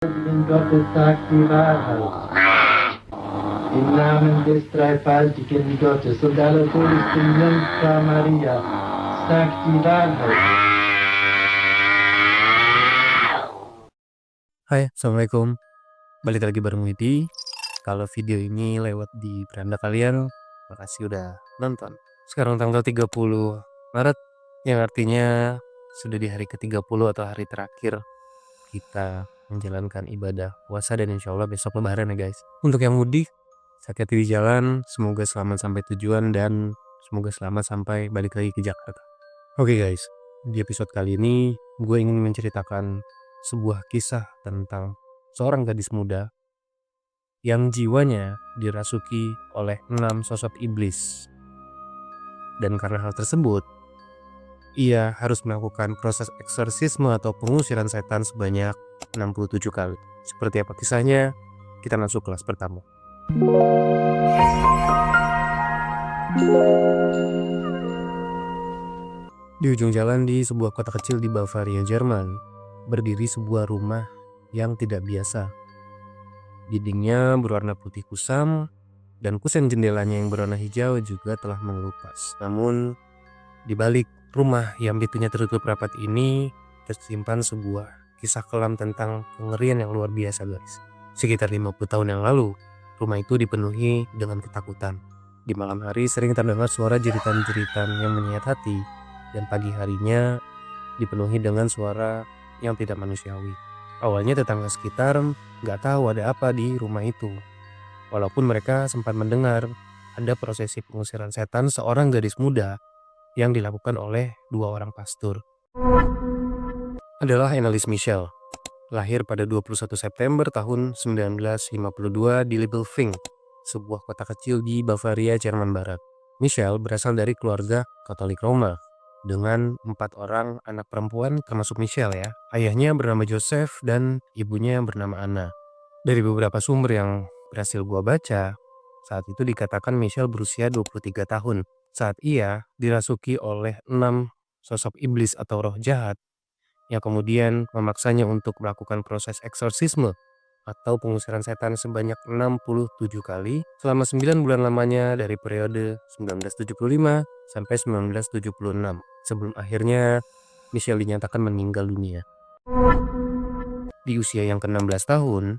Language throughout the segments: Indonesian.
In Gottes sagt die Wahrheit. Im Namen des dreifaltigen Gottes und aller Todesten Jungfrau Maria, sagt die Wahrheit. Hai, Assalamualaikum. Balik lagi bareng Widi. Kalau video ini lewat di beranda kalian, makasih udah nonton. Sekarang tanggal 30 Maret, yang artinya sudah di hari ke-30 atau hari terakhir kita menjalankan ibadah puasa, dan insya Allah besok lebaran ya guys. Untuk yang mudik, hati-hati di jalan, semoga selamat sampai tujuan dan semoga selamat sampai balik lagi ke Jakarta. Oke guys, di episode kali ini gue ingin menceritakan sebuah kisah tentang seorang gadis muda yang jiwanya dirasuki oleh 6 sosok iblis. Dan karena hal tersebut, ia harus melakukan proses eksorsisme atau pengusiran setan sebanyak 67 kali. Seperti apa kisahnya? Kita masuk kelas pertama. Di ujung jalan di sebuah kota kecil di Bavaria, Jerman, berdiri sebuah rumah yang tidak biasa. Dindingnya berwarna putih kusam, dan kusen jendelanya yang berwarna hijau juga telah mengelupas. Namun, di balik rumah yang pintunya tertutup rapat ini, tersimpan sebuah kisah kelam tentang kengerian yang luar biasa guys. Sekitar 50 tahun yang lalu, rumah itu dipenuhi dengan ketakutan. Di malam hari sering terdengar suara jeritan-jeritan yang menyayat hati, dan pagi harinya dipenuhi dengan suara yang tidak manusiawi. Awalnya tetangga sekitar gak tahu ada apa di rumah itu. Walaupun mereka sempat mendengar ada prosesi pengusiran setan seorang gadis muda yang dilakukan oleh 2 orang pastor. Adalah Annelies Michel, lahir pada 21 September tahun 1952 di Liebelfing, sebuah kota kecil di Bavaria, Jerman Barat. Michel berasal dari keluarga Katolik Roma dengan 4 orang anak perempuan termasuk Michel ya. Ayahnya bernama Joseph dan ibunya bernama Anna. Dari beberapa sumber yang berhasil gua baca, saat itu dikatakan Michel berusia 23 tahun saat ia dirasuki oleh 6 sosok iblis atau roh jahat yang kemudian memaksanya untuk melakukan proses eksorsisme atau pengusiran setan sebanyak 67 kali selama 9 bulan lamanya dari periode 1975 sampai 1976 sebelum akhirnya Michel dinyatakan meninggal dunia. Di usia yang ke-16 tahun,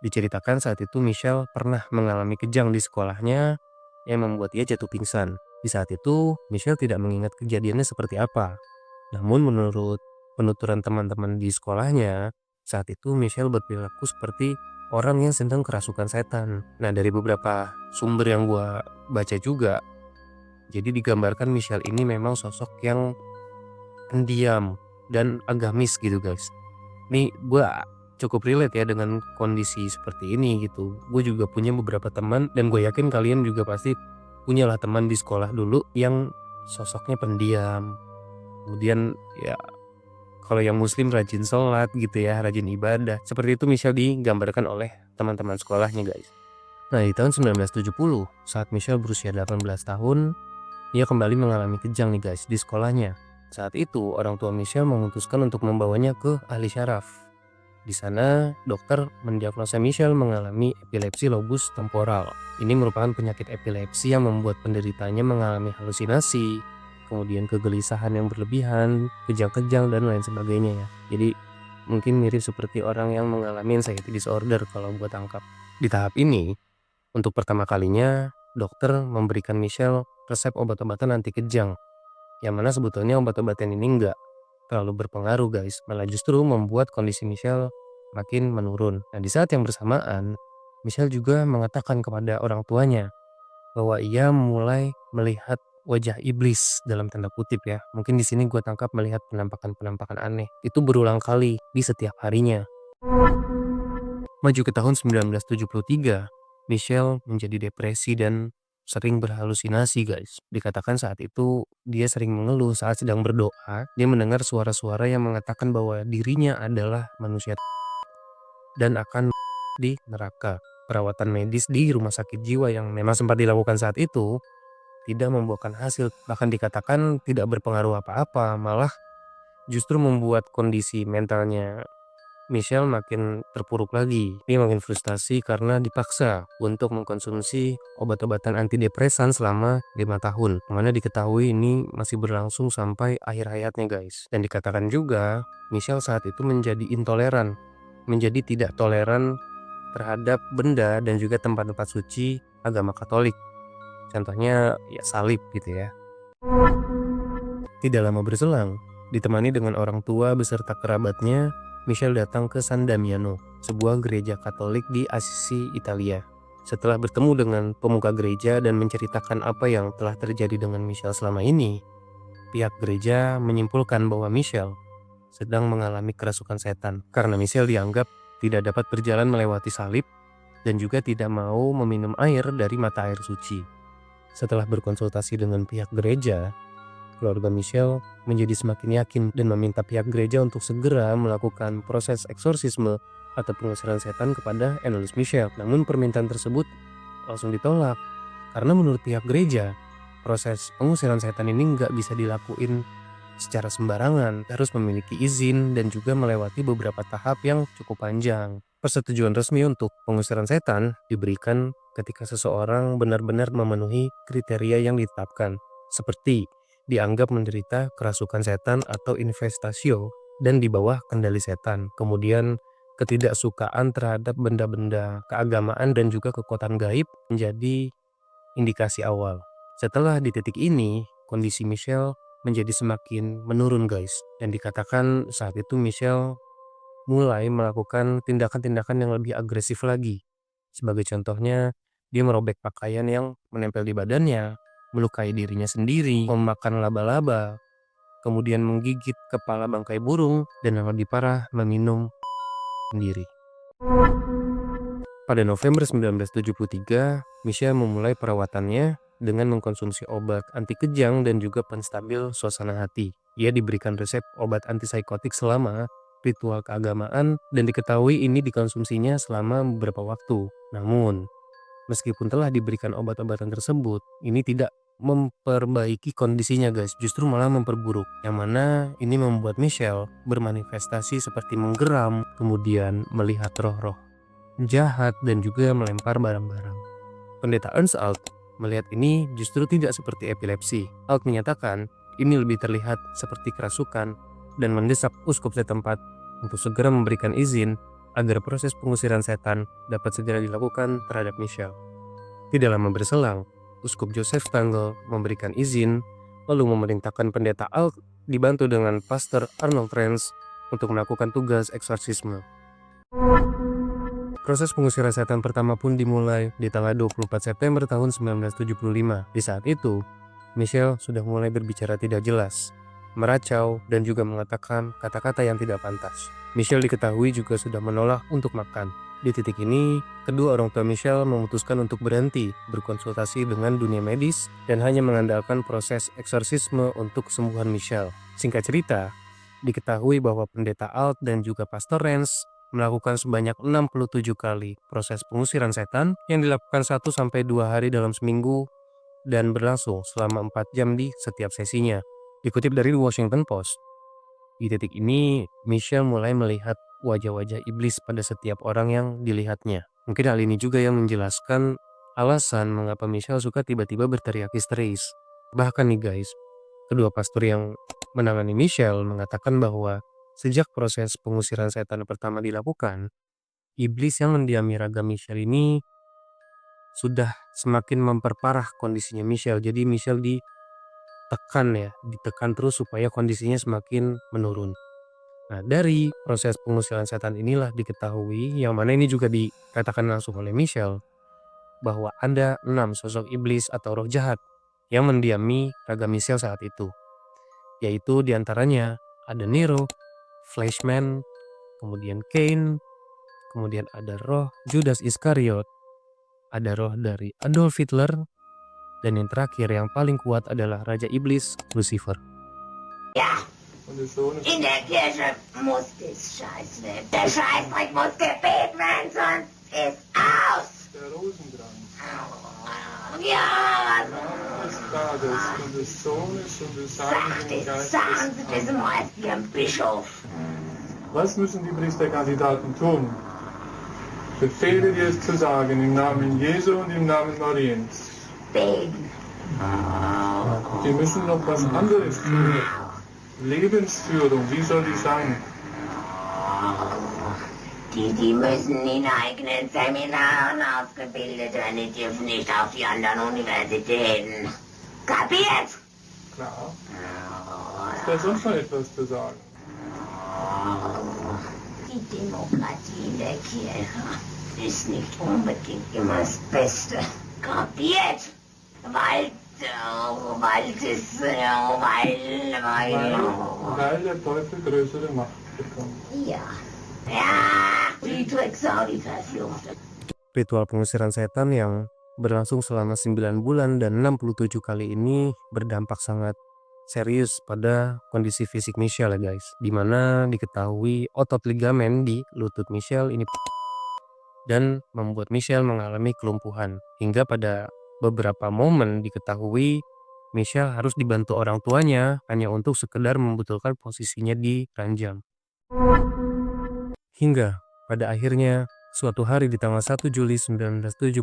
diceritakan saat itu Michel pernah mengalami kejang di sekolahnya yang membuat ia jatuh pingsan. Di saat itu, Michel tidak mengingat kejadiannya seperti apa. Namun menurut penuturan teman-teman di sekolahnya, saat itu Michel berperilaku seperti orang yang sedang kerasukan setan. Nah, dari beberapa sumber yang gua baca juga, jadi digambarkan Michel ini memang sosok yang pendiam dan agamis gitu guys. Nih gua cukup relate ya dengan kondisi seperti ini gitu. Gue juga punya beberapa teman dan gue yakin kalian juga pasti punyalah teman di sekolah dulu yang sosoknya pendiam. Kemudian ya kalau yang muslim rajin sholat gitu ya, rajin ibadah. Seperti itu Michel digambarkan oleh teman-teman sekolahnya guys. Nah di tahun 1970 saat Michel berusia 18 tahun, ia kembali mengalami kejang nih guys di sekolahnya. Saat itu orang tua Michel memutuskan untuk membawanya ke ahli syaraf. Di sana, dokter mendiagnosa Michel mengalami epilepsi lobus temporal. Ini merupakan penyakit epilepsi yang membuat penderitanya mengalami halusinasi, kemudian kegelisahan yang berlebihan, kejang-kejang, dan lain sebagainya ya. Jadi mungkin mirip seperti orang yang mengalami anxiety disorder kalau gue tangkap. Di tahap ini, untuk pertama kalinya, dokter memberikan Michel resep obat-obatan anti kejang. Yang mana sebetulnya obat-obatan ini enggak terlalu berpengaruh guys, malah justru membuat kondisi Michel makin menurun. Nah di saat yang bersamaan, Michel juga mengatakan kepada orang tuanya bahwa ia mulai melihat wajah iblis dalam tanda kutip ya. Mungkin di sini gue tangkap melihat penampakan-penampakan aneh. Itu berulang kali di setiap harinya. Maju ke tahun 1973, Michel menjadi depresi dan sering berhalusinasi guys. Dikatakan saat itu dia sering mengeluh saat sedang berdoa. Dia mendengar suara-suara yang mengatakan bahwa dirinya adalah manusia dan akan di neraka. Perawatan medis di rumah sakit jiwa yang memang sempat dilakukan saat itu tidak membuahkan hasil. Bahkan dikatakan tidak berpengaruh apa-apa, malah justru membuat kondisi mentalnya Michelle makin terpuruk lagi. Dia makin frustasi karena dipaksa untuk mengkonsumsi obat-obatan antidepresan selama 5 tahun. Mana diketahui ini masih berlangsung sampai akhir hayatnya guys. Dan dikatakan juga Michelle saat itu menjadi intoleran, menjadi tidak toleran terhadap benda dan juga tempat-tempat suci agama Katolik. Contohnya ya salib gitu ya. Tidak lama berselang, ditemani dengan orang tua beserta kerabatnya, Michelle datang ke San Damiano, sebuah gereja Katolik di Assisi, Italia. Setelah bertemu dengan pemuka gereja dan menceritakan apa yang telah terjadi dengan Michelle selama ini, pihak gereja menyimpulkan bahwa Michelle sedang mengalami kerasukan setan karena Michelle dianggap tidak dapat berjalan melewati salib dan juga tidak mau meminum air dari mata air suci. Setelah berkonsultasi dengan pihak gereja, keluarga Michelle menjadi semakin yakin dan meminta pihak gereja untuk segera melakukan proses eksorsisme atau pengusiran setan kepada Anneliese Michelle. Namun permintaan tersebut langsung ditolak karena menurut pihak gereja, proses pengusiran setan ini nggak bisa dilakuin secara sembarangan, harus memiliki izin dan juga melewati beberapa tahap yang cukup panjang. Persetujuan resmi untuk pengusiran setan diberikan ketika seseorang benar-benar memenuhi kriteria yang ditetapkan, seperti dianggap menderita kerasukan setan atau infestasio dan di bawah kendali setan. Kemudian ketidaksukaan terhadap benda-benda keagamaan dan juga kekuatan gaib menjadi indikasi awal. Setelah di titik ini, kondisi Michelle menjadi semakin menurun guys. Dan dikatakan saat itu Michelle mulai melakukan tindakan-tindakan yang lebih agresif lagi. Sebagai contohnya, dia merobek pakaian yang menempel di badannya, melukai dirinya sendiri, memakan laba-laba, kemudian menggigit kepala bangkai burung, dan yang lebih parah, meminum sendiri. Pada November 1973, Michelle memulai perawatannya dengan mengkonsumsi obat anti kejang dan juga penstabil suasana hati. Ia diberikan resep obat antipsikotik selama ritual keagamaan dan diketahui ini dikonsumsinya selama beberapa waktu. Namun, meskipun telah diberikan obat-obatan tersebut, ini tidak memperbaiki kondisinya guys, justru malah memperburuk. Yang mana ini membuat Michelle bermanifestasi seperti menggeram, kemudian melihat roh-roh jahat dan juga melempar barang-barang. Pendeta Ernst Alt melihat ini justru tidak seperti epilepsi. Alt menyatakan ini lebih terlihat seperti kerasukan dan mendesak uskup setempat untuk segera memberikan izin agar proses pengusiran setan dapat segera dilakukan terhadap Michelle. Tidak lama berselang, Uskup Joseph Stangl memberikan izin, lalu memerintahkan pendeta Alt dibantu dengan Pastor Arnold Renz untuk melakukan tugas eksorsisme. Proses pengusiran setan pertama pun dimulai di tanggal 24 September tahun 1975. Di saat itu, Michelle sudah mulai berbicara tidak jelas, meracau, dan juga mengatakan kata-kata yang tidak pantas. Michelle diketahui juga sudah menolak untuk makan. Di titik ini, kedua orang tua Michelle memutuskan untuk berhenti berkonsultasi dengan dunia medis dan hanya mengandalkan proses eksorsisme untuk kesembuhan Michelle. Singkat cerita, diketahui bahwa pendeta Alt dan juga Pastor Renz melakukan sebanyak 67 kali proses pengusiran setan yang dilakukan 1-2 hari dalam seminggu dan berlangsung selama 4 jam di setiap sesinya. Dikutip dari The Washington Post, di titik ini Michelle mulai melihat wajah-wajah iblis pada setiap orang yang dilihatnya. Mungkin hal ini juga yang menjelaskan alasan mengapa Michelle suka tiba-tiba berteriak histeris. Bahkan nih guys, kedua pastor yang menangani Michelle mengatakan bahwa sejak proses pengusiran setan pertama dilakukan, iblis yang mendiami raga Michelle ini sudah semakin memperparah kondisinya Michelle. Jadi Michelle ditekan terus supaya kondisinya semakin menurun. Nah, dari proses pengusiran setan inilah diketahui, yang mana ini juga dikatakan langsung oleh Michelle, bahwa ada 6 sosok iblis atau roh jahat yang mendiami raga Michelle saat itu. Yaitu diantaranya ada Nero, Fleshman, kemudian Cain, kemudian ada roh Judas Iskariot, ada roh dari Adolf Hitler, dan yang terakhir yang paling kuat adalah Raja Iblis, Lucifer. Ja, in der Kirche muss das Scheiß weg. Der Scheißdreck muss gebeten werden, sonst ist aus. Der Rosendrang. Ja, Des Vaters und des Sohnes und des sagt Heiligen es, sagen Sie Geistes. diesem häuslichen Bischof. Was müssen die Priesterkandidaten tun? Befehle dir es zu sagen, im Namen Jesu und im Namen Mariens. Beten. Die müssen noch was anderes tun. Lebensführung, wie soll die sein? Die müssen in eigenen Seminaren ausgebildet werden, die dürfen nicht auf die anderen Universitäten. Kapiert? Klar. Ist da sonst noch etwas zu sagen? Die Demokratie in der Kirche ist nicht unbedingt immer das Beste. Kapiert? Weil der Teufel größere Macht bekommt. Ja. Ja, die Tricksau, die Verfluchte. Ritual pengusiran setan yang berlangsung selama 9 bulan dan 67 kali ini berdampak sangat serius pada kondisi fisik Michelle ya guys. Dimana diketahui otot ligamen di lutut Michelle ini dan membuat Michelle mengalami kelumpuhan. Hingga pada beberapa momen diketahui Michelle harus dibantu orang tuanya hanya untuk sekedar membetulkan posisinya di ranjang. Hingga pada akhirnya suatu hari di tanggal 1 Juli 1976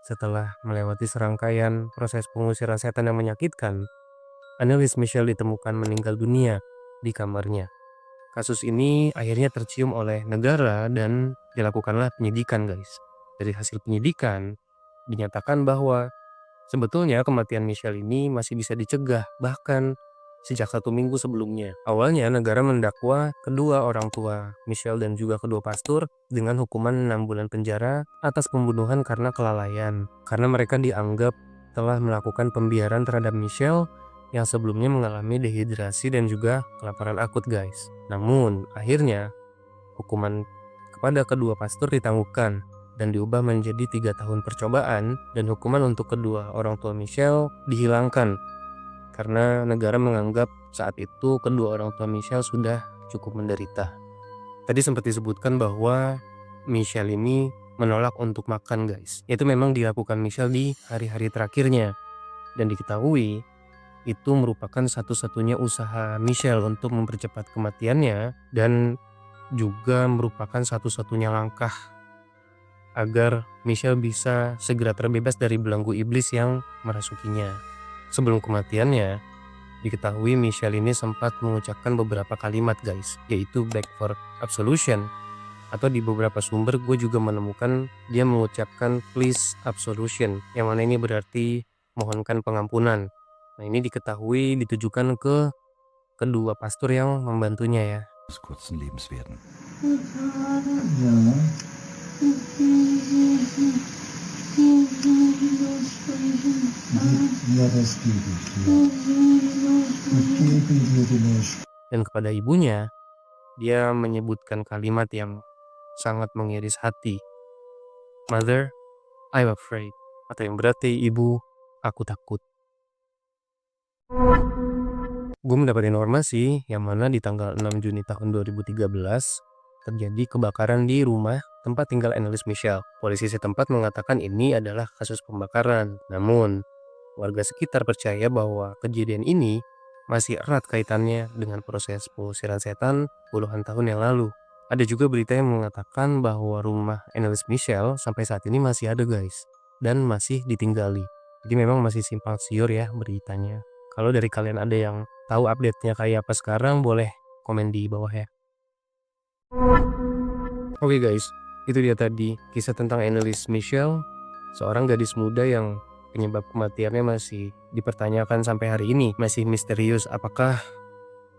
setelah melewati serangkaian proses pengusiran setan yang menyakitkan, Anneliese Michel ditemukan meninggal dunia di kamarnya. Kasus ini akhirnya tercium oleh negara dan dilakukanlah penyidikan guys. Dari hasil penyidikan dinyatakan bahwa sebetulnya kematian Michelle ini masih bisa dicegah bahkan sejak 1 minggu sebelumnya. Awalnya negara mendakwa kedua orang tua Michelle dan juga kedua pastor dengan hukuman 6 bulan penjara atas pembunuhan karena kelalaian. Karena mereka dianggap telah melakukan pembiaran terhadap Michelle yang sebelumnya mengalami dehidrasi dan juga kelaparan akut guys. Namun akhirnya hukuman kepada kedua pastor ditangguhkan dan diubah menjadi 3 tahun percobaan, dan hukuman untuk kedua orang tua Michelle dihilangkan karena negara menganggap saat itu kedua orang tua Michelle sudah cukup menderita. Tadi sempat disebutkan bahwa Michelle ini menolak untuk makan guys. Itu memang dilakukan Michelle di hari-hari terakhirnya. Dan diketahui itu merupakan satu-satunya usaha Michelle untuk mempercepat kematiannya dan juga merupakan satu-satunya langkah agar Michelle bisa segera terbebas dari belenggu iblis yang merasukinya. Sebelum kematiannya, diketahui Michelle ini sempat mengucapkan beberapa kalimat guys, yaitu beg for absolution, atau di beberapa sumber gue juga menemukan dia mengucapkan please absolution, yang mana ini berarti mohonkan pengampunan. Nah ini diketahui ditujukan ke kedua pastor yang membantunya ya. Kurzen Lebens werden. Dan kepada ibunya, dia menyebutkan kalimat yang sangat mengiris hati. Mother, I'm afraid. Atau yang berarti, ibu, aku takut. Gue mendapat informasi yang mana di tanggal 6 Juni tahun 2013 terjadi kebakaran di rumah tempat tinggal Anneliese Michel. Polisi setempat mengatakan ini adalah kasus pembakaran. Namun, warga sekitar percaya bahwa kejadian ini masih erat kaitannya dengan proses pengusiran setan puluhan tahun yang lalu. Ada juga berita yang mengatakan bahwa rumah Anneliese Michel sampai saat ini masih ada guys, dan masih ditinggali. Jadi memang masih simpang siur ya beritanya. Kalau dari kalian ada yang tahu update-nya kayak apa sekarang, boleh komen di bawah ya. Oke guys, itu dia tadi kisah tentang Anneliese Michel, seorang gadis muda yang penyebab kematiannya masih dipertanyakan sampai hari ini. Masih misterius apakah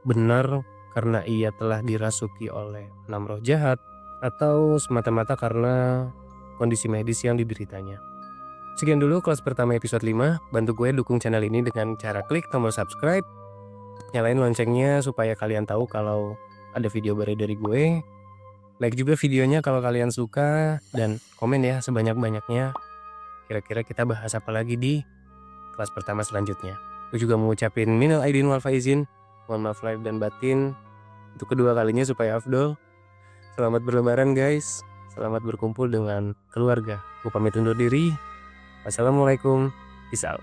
benar karena ia telah dirasuki oleh 6 roh jahat atau semata-mata karena kondisi medis yang dideritanya. Sekian dulu kelas pertama episode 5. Bantu gue dukung channel ini dengan cara klik tombol subscribe, nyalain loncengnya supaya kalian tahu kalau ada video baru dari gue. Like juga videonya kalau kalian suka, dan komen ya sebanyak-banyaknya. Kira-kira kita bahas apa lagi di kelas pertama selanjutnya. Gue juga mau ucapin minal aidin wal faizin, mohon maaf lahir dan batin untuk kedua kalinya supaya afdol. Selamat berlebaran guys, selamat berkumpul dengan keluarga. Gue pamit undur diri. Wassalamualaikum, peace out.